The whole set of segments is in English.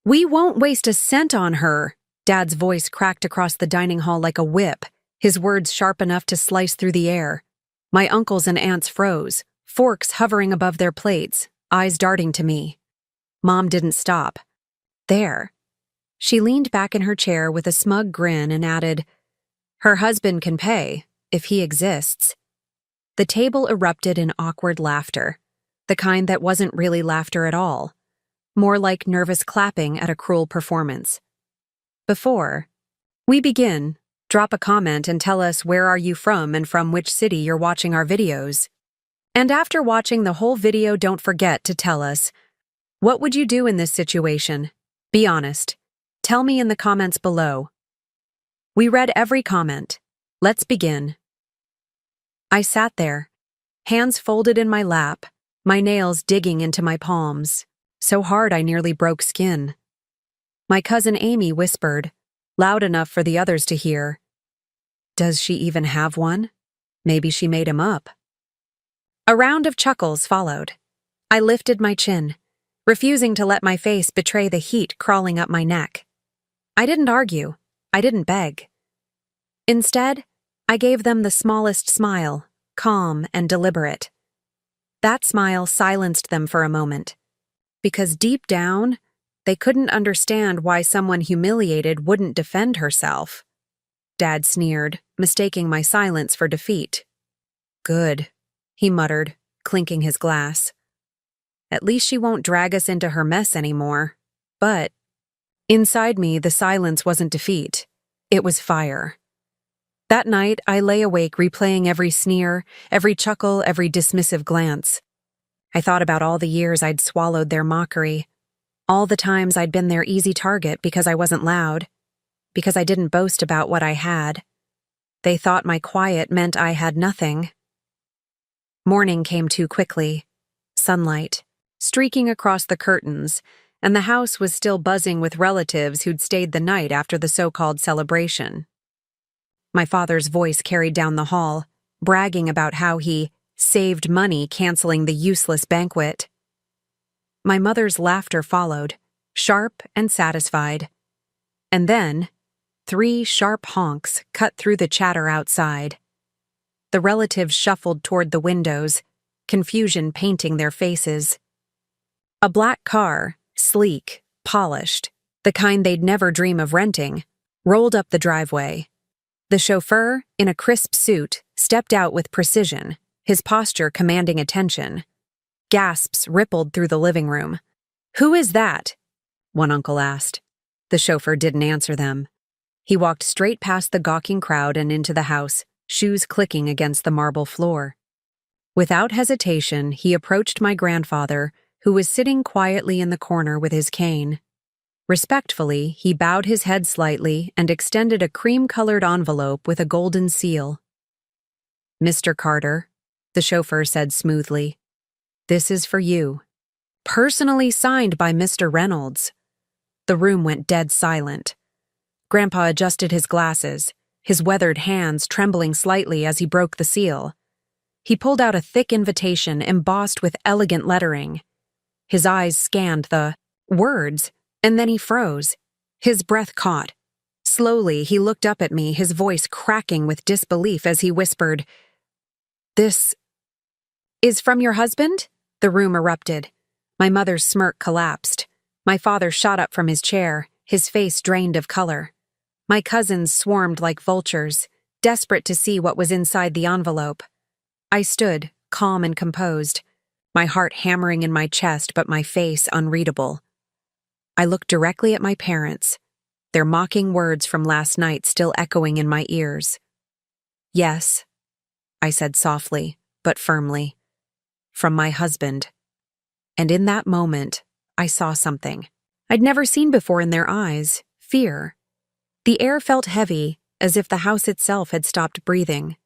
"We won't waste a cent on her." Dad's voice cracked across the dining hall like a whip, his words sharp enough to slice through the air. My uncles and aunts froze, forks hovering above their plates, eyes darting to me. Mom didn't stop. "There." She leaned back in her chair with a smug grin and added, "Her husband can pay, if he exists." The table erupted in awkward laughter, the kind that wasn't really laughter at all, more like nervous clapping at a cruel performance. Before we begin, drop a comment and tell us where are you from and from which city you're watching our videos. And after watching the whole video, don't forget to tell us, what would you do in this situation? Be honest. Tell me in the comments below. We read every comment. Let's begin. I sat there, hands folded in my lap, my nails digging into my palms, so hard I nearly broke skin. My cousin Amy whispered, loud enough for the others to hear, "Does she even have one? Maybe she made him up." A round of chuckles followed. I lifted my chin, refusing to let my face betray the heat crawling up my neck. I didn't argue. I didn't beg. Instead, I gave them the smallest smile, calm and deliberate. That smile silenced them for a moment, because deep down, they couldn't understand why someone humiliated wouldn't defend herself. Dad sneered, mistaking my silence for defeat. "Good," he muttered, clinking his glass. "At least she won't drag us into her mess anymore." But inside me, the silence wasn't defeat. It was fire. That night, I lay awake replaying every sneer, every chuckle, every dismissive glance. I thought about all the years I'd swallowed their mockery, all the times I'd been their easy target because I wasn't loud, because I didn't boast about what I had. They thought my quiet meant I had nothing. Morning came too quickly. Sunlight, streaking across the curtains, and the house was still buzzing with relatives who'd stayed the night after the so-called celebration. My father's voice carried down the hall, bragging about how he saved money canceling the useless banquet. My mother's laughter followed, sharp and satisfied. And then, 3 sharp honks cut through the chatter outside. The relatives shuffled toward the windows, confusion painting their faces. A black car, sleek, polished, the kind they'd never dream of renting, rolled up the driveway. The chauffeur, in a crisp suit, stepped out with precision, his posture commanding attention. Gasps rippled through the living room. "Who is that?" one uncle asked. The chauffeur didn't answer them. He walked straight past the gawking crowd and into the house, shoes clicking against the marble floor. Without hesitation, he approached my grandfather, who was sitting quietly in the corner with his cane. Respectfully, he bowed his head slightly and extended a cream-colored envelope with a golden seal. "Mr. Carter," the chauffeur said smoothly, "this is for you. Personally signed by Mr. Reynolds." The room went dead silent. Grandpa adjusted his glasses, his weathered hands trembling slightly as he broke the seal. He pulled out a thick invitation embossed with elegant lettering. His eyes scanned the words, and then he froze. His breath caught. Slowly, he looked up at me, his voice cracking with disbelief as he whispered, "This is from your husband?" The room erupted. My mother's smirk collapsed. My father shot up from his chair, his face drained of color. My cousins swarmed like vultures, desperate to see what was inside the envelope. I stood, calm and composed, my heart hammering in my chest but my face unreadable. I looked directly at my parents, their mocking words from last night still echoing in my ears. "Yes," I said softly, but firmly. "From my husband." And in that moment, I saw something I'd never seen before in their eyes: fear. The air felt heavy, as if the house itself had stopped breathing.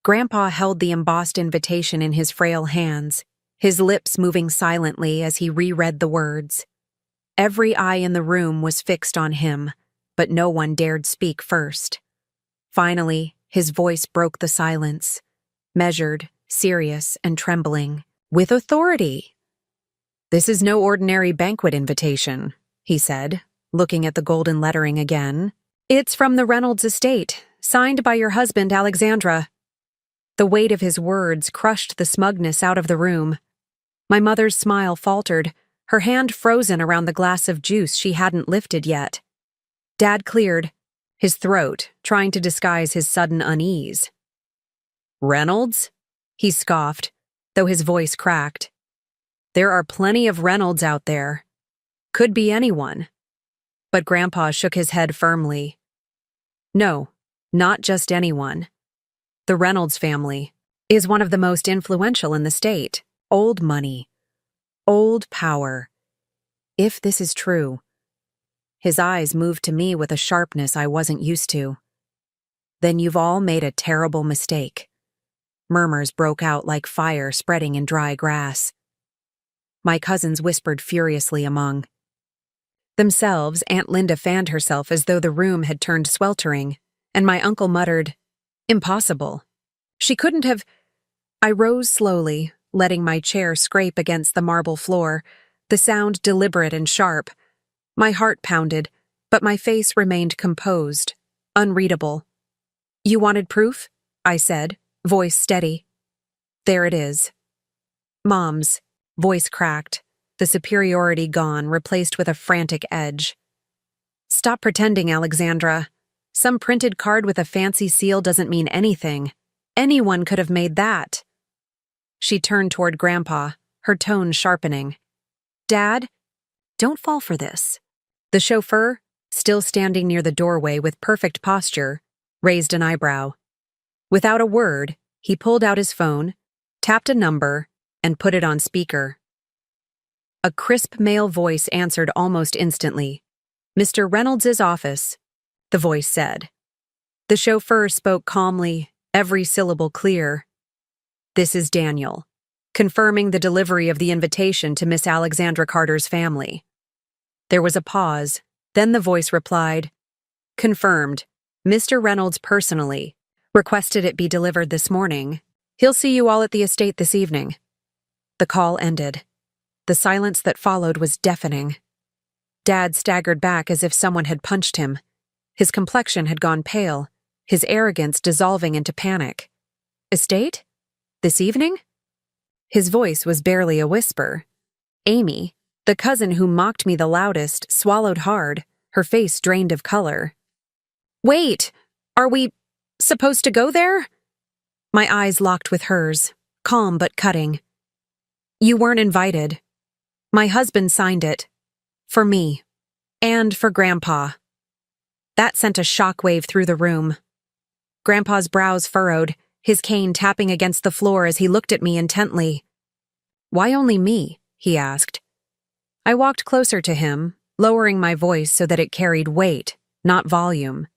Grandpa held the embossed invitation in his frail hands, his lips moving silently as he reread the words. Every eye in the room was fixed on him, but no one dared speak first. Finally, his voice broke the silence, measured, serious, and trembling, with authority. "This is no ordinary banquet invitation. he said, looking at the golden lettering again. It's from the Reynolds estate, signed by your husband, Alexandra. The weight of his words crushed the smugness out of the room. My mother's smile faltered, her hand frozen around the glass of juice she hadn't lifted yet. Dad cleared, his throat trying to disguise his sudden unease. Reynolds? He scoffed, though his voice cracked. There are plenty of Reynolds out there. Could be anyone. But Grandpa shook his head firmly. No, not just anyone. The Reynolds family is one of the most influential in the state. Old money. Old power. If this is true. His eyes moved to me with a sharpness I wasn't used to. Then you've all made a terrible mistake. Murmurs broke out like fire spreading in dry grass. My cousins whispered furiously among themselves. Aunt Linda fanned herself as though the room had turned sweltering, and my uncle muttered, Impossible. She couldn't have. I rose slowly, letting my chair scrape against the marble floor, the sound deliberate and sharp. My heart pounded, but my face remained composed, unreadable. You wanted proof? I said, voice steady. There it is. Mom's voice cracked, the superiority gone, replaced with a frantic edge. Stop pretending, Alexandra. Some printed card with a fancy seal doesn't mean anything. Anyone could have made that. She turned toward Grandpa, her tone sharpening. Dad, don't fall for this. The chauffeur, still standing near the doorway with perfect posture, raised an eyebrow. Without a word, he pulled out his phone, tapped a number, and put it on speaker. A crisp male voice answered almost instantly. Mr. Reynolds's office, the voice said. The chauffeur spoke calmly, every syllable clear. This is Daniel, confirming the delivery of the invitation to Miss Alexandra Carter's family. There was a pause, then the voice replied, Confirmed. Mr. Reynolds personally requested it be delivered this morning. He'll see you all at the estate this evening. The call ended. The silence that followed was deafening. Dad staggered back as if someone had punched him. His complexion had gone pale, his arrogance dissolving into panic. Estate? This evening? His voice was barely a whisper. Amy, the cousin who mocked me the loudest, swallowed hard, her face drained of color. Wait! Are we supposed to go there? My eyes locked with hers, calm but cutting. You weren't invited. My husband signed it. For me. And for Grandpa. That sent a shockwave through the room. Grandpa's brows furrowed, his cane tapping against the floor as he looked at me intently. Why only me? He asked. I walked closer to him, lowering my voice so that it carried weight, not volume.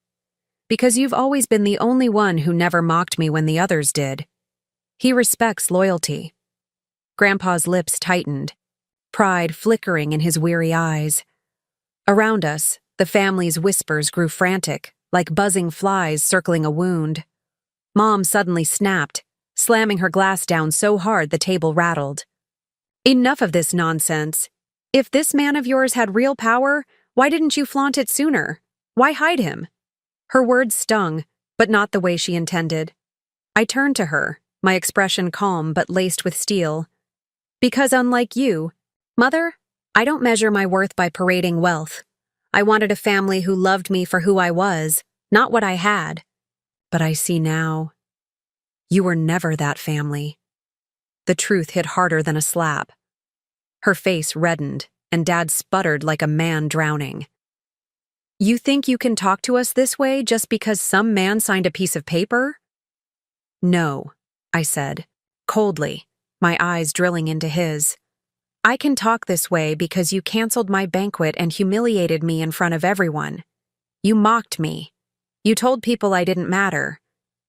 Because you've always been the only one who never mocked me when the others did. He respects loyalty. Grandpa's lips tightened, pride flickering in his weary eyes. Around us, the family's whispers grew frantic, like buzzing flies circling a wound. Mom suddenly snapped, slamming her glass down so hard the table rattled. Enough of this nonsense. If this man of yours had real power, why didn't you flaunt it sooner? Why hide him? Her words stung, but not the way she intended. I turned to her, my expression calm but laced with steel. Because unlike you, Mother, I don't measure my worth by parading wealth. I wanted a family who loved me for who I was, not what I had. But I see now. You were never that family. The truth hit harder than a slap. Her face reddened, and Dad sputtered like a man drowning. You think you can talk to us this way just because some man signed a piece of paper? No, I said, coldly, my eyes drilling into his. I can talk this way because you canceled my banquet and humiliated me in front of everyone. You mocked me. You told people I didn't matter.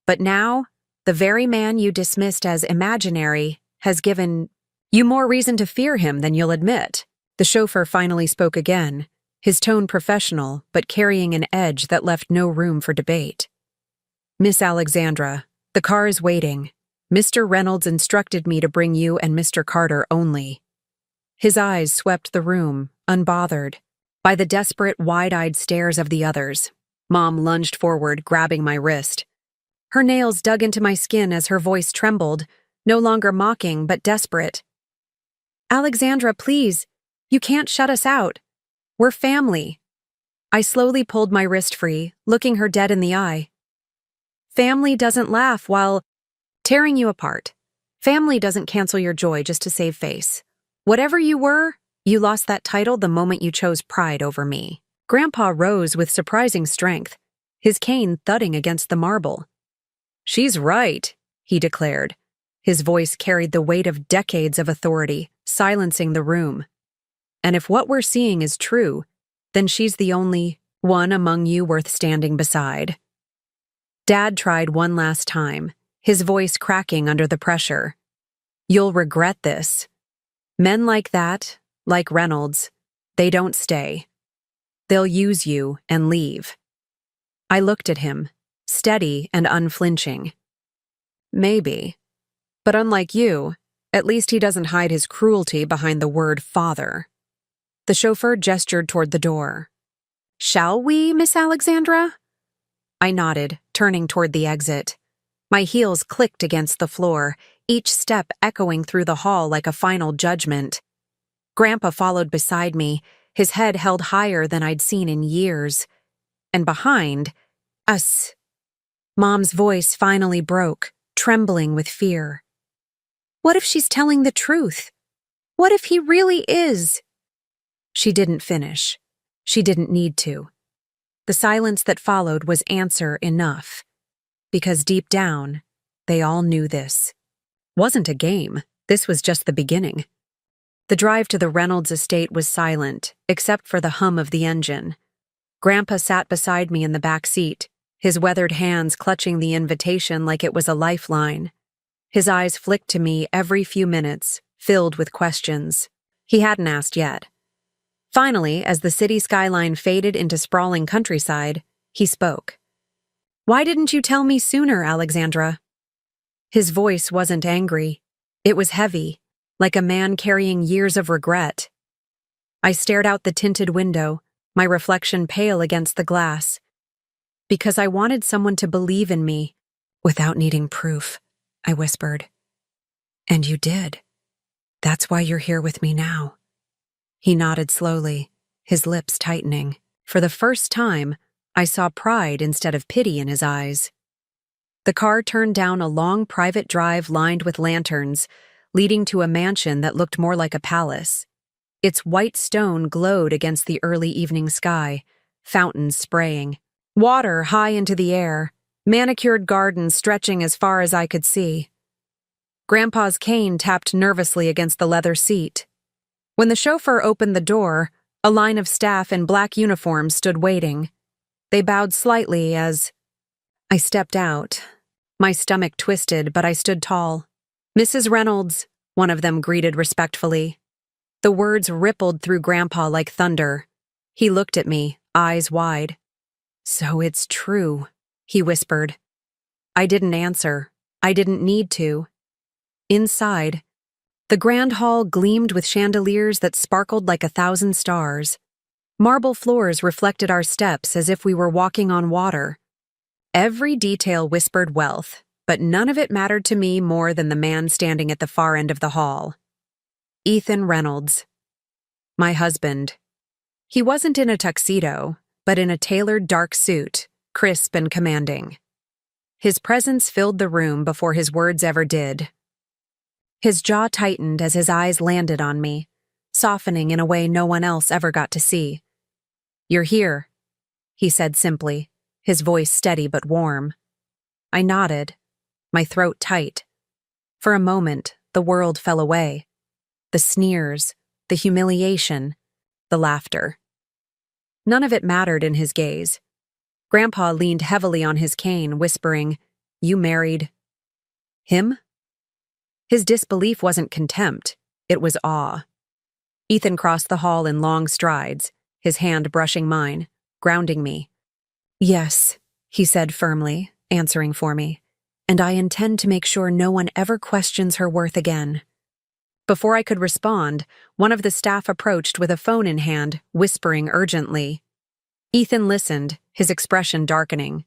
But now, the very man you dismissed as imaginary has given you more reason to fear him than you'll admit. The chauffeur finally spoke again, his tone professional but carrying an edge that left no room for debate. Miss Alexandra, the car is waiting. Mr. Reynolds instructed me to bring you and Mr. Carter only. His eyes swept the room, unbothered. by the desperate, wide-eyed stares of the others. Mom lunged forward, grabbing my wrist. Her nails dug into my skin as her voice trembled, no longer mocking but desperate. "Alexandra, please, you can't shut us out. We're family." I slowly pulled my wrist free, looking her dead in the eye. "Family doesn't laugh while tearing you apart. Family doesn't cancel your joy just to save face. Whatever you were, you lost that title the moment you chose pride over me." Grandpa rose with surprising strength, his cane thudding against the marble. "She's right," he declared. His voice carried the weight of decades of authority, silencing the room. "And if what we're seeing is true, then she's the only one among you worth standing beside." Dad tried one last time, his voice cracking under the pressure. "You'll regret this. Men like that, like Reynolds, they don't stay. They'll use you and leave." I looked at him, steady and unflinching. "Maybe. But unlike you, at least he doesn't hide his cruelty behind the word father." The chauffeur gestured toward the door. "Shall we, Miss Alexandra?" I nodded, turning toward the exit. My heels clicked against the floor, each step echoing through the hall like a final judgment. Grandpa followed beside me, his head held higher than I'd seen in years. And behind us, Mom's voice finally broke, trembling with fear. "What if she's telling the truth? What if he really is?" She didn't finish. She didn't need to. The silence that followed was answer enough. Because deep down, they all knew this wasn't a game. This was just the beginning. The drive to the Reynolds estate was silent, except for the hum of the engine. Grandpa sat beside me in the back seat, his weathered hands clutching the invitation like it was a lifeline. His eyes flicked to me every few minutes, filled with questions. He hadn't asked yet. Finally, as the city skyline faded into sprawling countryside, he spoke. "Why didn't you tell me sooner, Alexandra?" His voice wasn't angry. It was heavy, like a man carrying years of regret. I stared out the tinted window, my reflection pale against the glass. "Because I wanted someone to believe in me, without needing proof," I whispered. "And you did. That's why you're here with me now." He nodded slowly, his lips tightening. For the first time, I saw pride instead of pity in his eyes. The car turned down a long private drive lined with lanterns, leading to a mansion that looked more like a palace. Its white stone glowed against the early evening sky, fountains spraying, water high into the air, manicured gardens stretching as far as I could see. Grandpa's cane tapped nervously against the leather seat. When the chauffeur opened the door, a line of staff in black uniforms stood waiting. They bowed slightly as I stepped out. My stomach twisted, but I stood tall. "Mrs. Reynolds," one of them greeted respectfully. The words rippled through Grandpa like thunder. He looked at me, eyes wide. "So it's true," he whispered. I didn't answer. I didn't need to. Inside, the grand hall gleamed with chandeliers that sparkled like 1,000 stars. Marble floors reflected our steps as if we were walking on water. Every detail whispered wealth, but none of it mattered to me more than the man standing at the far end of the hall. Ethan Reynolds. My husband. He wasn't in a tuxedo, but in a tailored dark suit, crisp and commanding. His presence filled the room before his words ever did. His jaw tightened as his eyes landed on me, softening in a way no one else ever got to see. "You're here," he said simply, his voice steady but warm. I nodded, my throat tight. For a moment, the world fell away. The sneers, the humiliation, the laughter. None of it mattered in his gaze. Grandpa leaned heavily on his cane, whispering, "You married him?" His disbelief wasn't contempt, it was awe. Ethan crossed the hall in long strides, his hand brushing mine, grounding me. "Yes," he said firmly, answering for me, "and I intend to make sure no one ever questions her worth again." Before I could respond, one of the staff approached with a phone in hand, whispering urgently. Ethan listened, his expression darkening.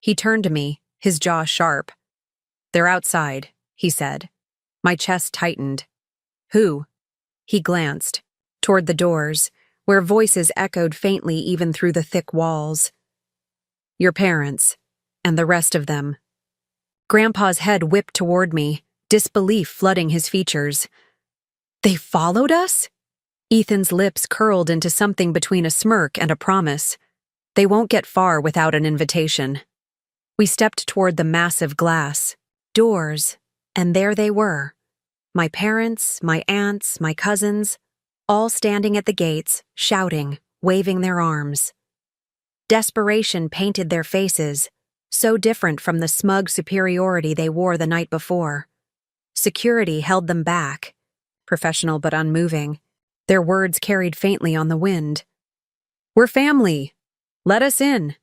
He turned to me, his jaw sharp. "They're outside," he said. My chest tightened. "Who?" He glanced toward the doors, where voices echoed faintly even through the thick walls. "Your parents, and the rest of them." Grandpa's head whipped toward me, disbelief flooding his features. "They followed us?" Ethan's lips curled into something between a smirk and a promise. "They won't get far without an invitation." We stepped toward the massive glass doors, and there they were. My parents, my aunts, my cousins, all standing at the gates, shouting, waving their arms. Desperation painted their faces, so different from the smug superiority they wore the night before. Security held them back, professional but unmoving. Their words carried faintly on the wind. "We're family. Let us in."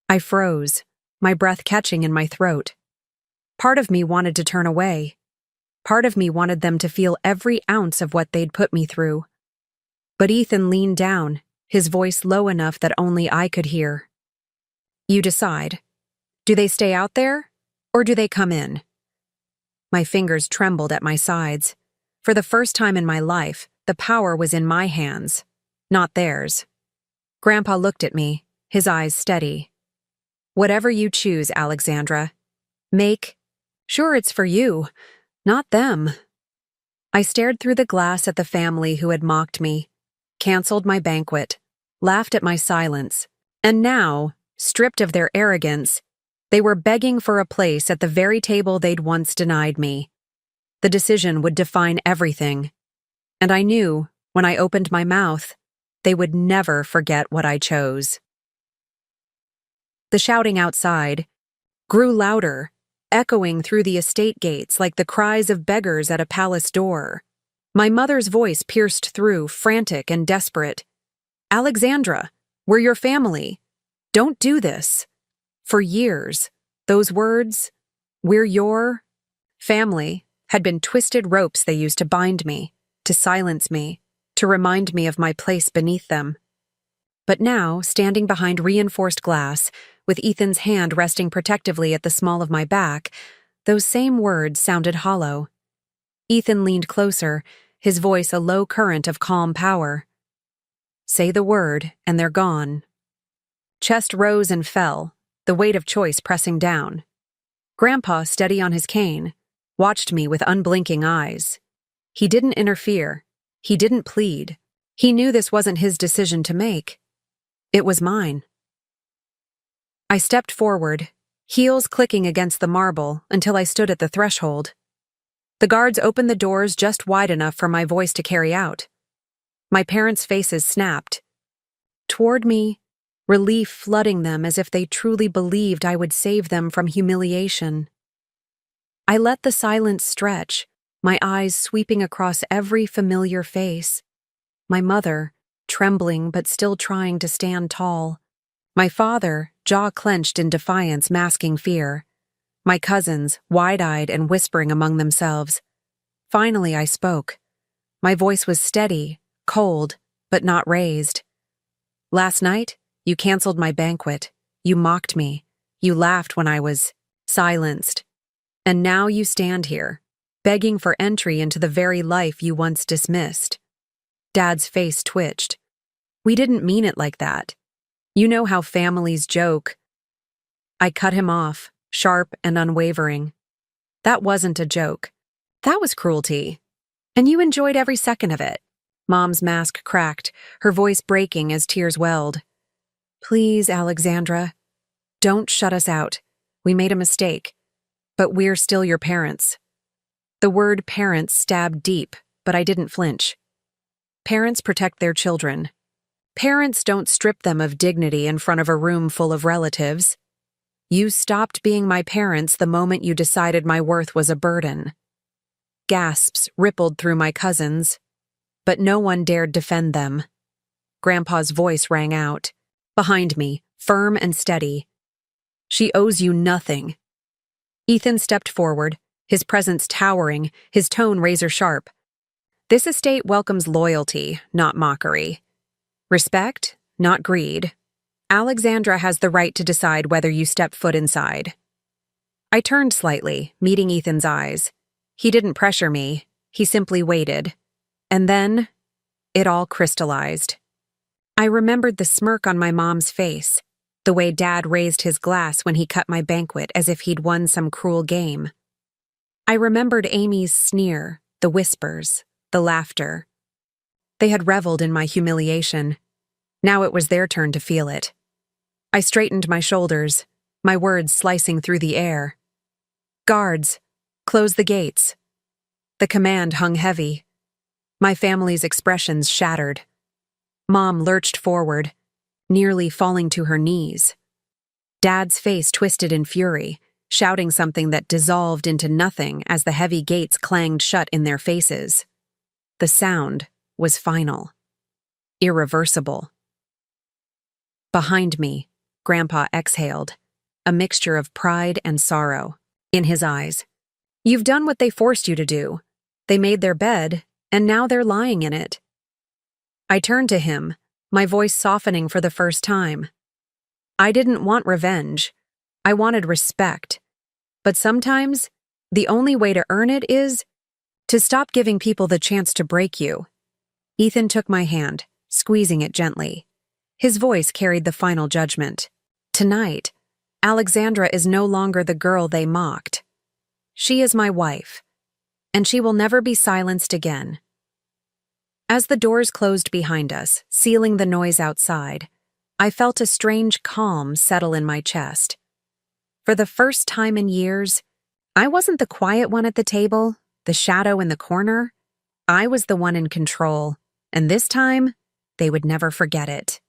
I froze, my breath catching in my throat. Part of me wanted to turn away. Part of me wanted them to feel every ounce of what they'd put me through. But Ethan leaned down, his voice low enough that only I could hear. "You decide. Do they stay out there, or do they come in?" My fingers trembled at my sides. For the first time in my life, the power was in my hands, not theirs. Grandpa looked at me, his eyes steady. "Whatever you choose, Alexandra. Sure it's for you, not them." I stared through the glass at the family who had mocked me, canceled my banquet, laughed at my silence, and now, stripped of their arrogance, they were begging for a place at the very table they'd once denied me. The decision would define everything, and I knew, when I opened my mouth, they would never forget what I chose. The shouting outside grew louder, echoing through the estate gates like the cries of beggars at a palace door. My mother's voice pierced through, frantic and desperate. "Alexandra, we're your family. Don't do this." For years, those words, "we're your family," had been twisted ropes they used to bind me, to silence me, to remind me of my place beneath them. But now, standing behind reinforced glass, with Ethan's hand resting protectively at the small of my back, those same words sounded hollow. Ethan leaned closer, his voice a low current of calm power. "Say the word, and they're gone." Chest rose and fell, the weight of choice pressing down. Grandpa, steady on his cane, watched me with unblinking eyes. He didn't interfere. He didn't plead. He knew this wasn't his decision to make. It was mine. I stepped forward, heels clicking against the marble until I stood at the threshold. The guards opened the doors just wide enough for my voice to carry out. My parents' faces snapped. Toward me, relief flooding them as if they truly believed I would save them from humiliation. I let the silence stretch, my eyes sweeping across every familiar face. My mother, trembling but still trying to stand tall. My father, jaw clenched in defiance, masking fear. My cousins, wide-eyed and whispering among themselves. Finally, I spoke. My voice was steady, cold, but not raised. "Last night, you canceled my banquet. You mocked me. You laughed when I was silenced. And now you stand here, begging for entry into the very life you once dismissed." Dad's face twitched. "We didn't mean it like that. You know how families joke." I cut him off, sharp and unwavering. "That wasn't a joke. That was cruelty. And you enjoyed every second of it." Mom's mask cracked, her voice breaking as tears welled. "Please, Alexandra, don't shut us out. We made a mistake. But we're still your parents." The word parents stabbed deep, but I didn't flinch. Parents protect their children. Parents don't strip them of dignity in front of a room full of relatives. You stopped being my parents the moment you decided my worth was a burden. Gasps rippled through my cousins, but no one dared defend them. Grandpa's voice rang out, behind me, firm and steady. "She owes you nothing." Ethan stepped forward, his presence towering, his tone razor-sharp. This estate welcomes loyalty, not mockery. Respect, not greed. Alexandra has the right to decide whether you step foot inside. I turned slightly, meeting Ethan's eyes. He didn't pressure me, he simply waited. And then, it all crystallized. I remembered the smirk on my mom's face, the way Dad raised his glass when he cut my banquet as if he'd won some cruel game. I remembered Amy's sneer, the whispers, the laughter. They had reveled in my humiliation. Now it was their turn to feel it. I straightened my shoulders, my words slicing through the air. Guards, close the gates. The command hung heavy. My family's expressions shattered. Mom lurched forward, nearly falling to her knees. Dad's face twisted in fury, shouting something that dissolved into nothing as the heavy gates clanged shut in their faces. The sound was final, irreversible. Behind me, Grandpa exhaled, a mixture of pride and sorrow in his eyes. You've done what they forced you to do. They made their bed, and now they're lying in it. I turned to him, my voice softening for the first time. I didn't want revenge. I wanted respect. But sometimes, the only way to earn it is to stop giving people the chance to break you. Ethan took my hand, squeezing it gently. His voice carried the final judgment. Tonight, Alexandra is no longer the girl they mocked. She is my wife, and she will never be silenced again. As the doors closed behind us, sealing the noise outside, I felt a strange calm settle in my chest. For the first time in years, I wasn't the quiet one at the table, the shadow in the corner. I was the one in control, and this time, they would never forget it.